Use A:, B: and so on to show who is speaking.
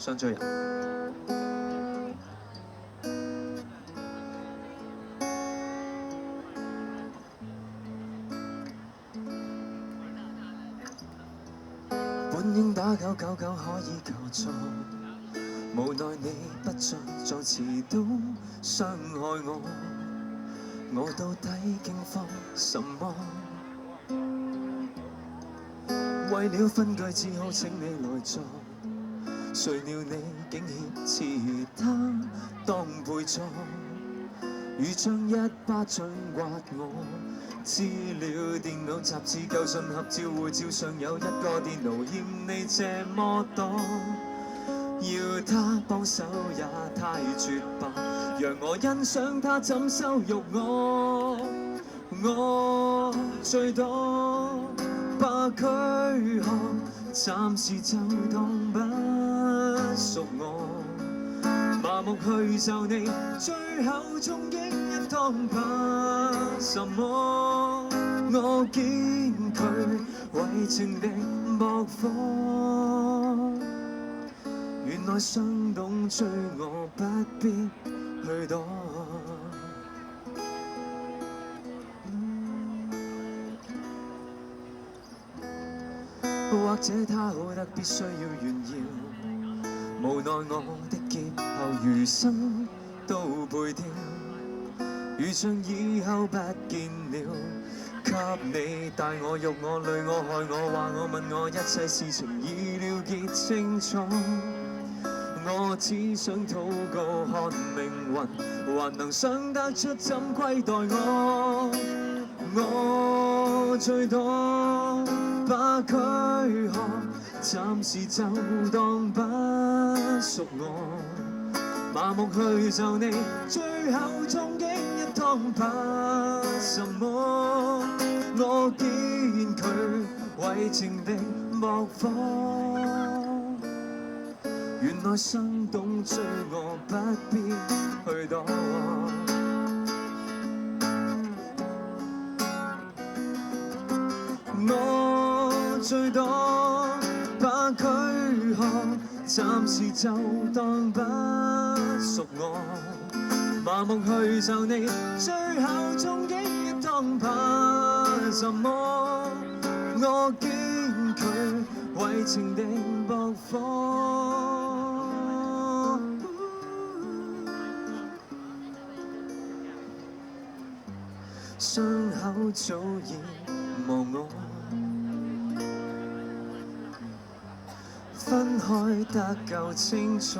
A: 上罪人。本應打999可以求助，無奈你不在，再遲都傷害我。我到底驚慌什麼？為了分居，只好請你來坐。誰料你竟挾持他當陪坐，如像一巴掌摑我。資料電腦雜誌舊信合照護照上有一個電腦嫌你這麼多，要他幫手也太絕吧，讓我欣賞他怎羞辱我。我最多把軀殼暫時就當不屬我，麻木去就你，最後終擊一趟怕什麼？我見佢為情的莫火，原來傷懂追我不必去躲。或者他好得必須要炫耀，無奈我的劫後餘生都背掉，如像以後不見了。給你帶我辱我累我害我話我問我一切事情已了結清楚，我只想禱告看命運還能想得出怎虧待我。我最多把軀殼暫時就當不屬我，麻木去就你，最後終擊一趟怕什麼？我見佢為情的莫火，原來傷懂追我不必去躲。我最多把軀殼暫時就當不屬我，麻木去就你，最後終擊一趟怕什麼？我見佢為情的駁火，傷口早已忘我，分開得夠清楚。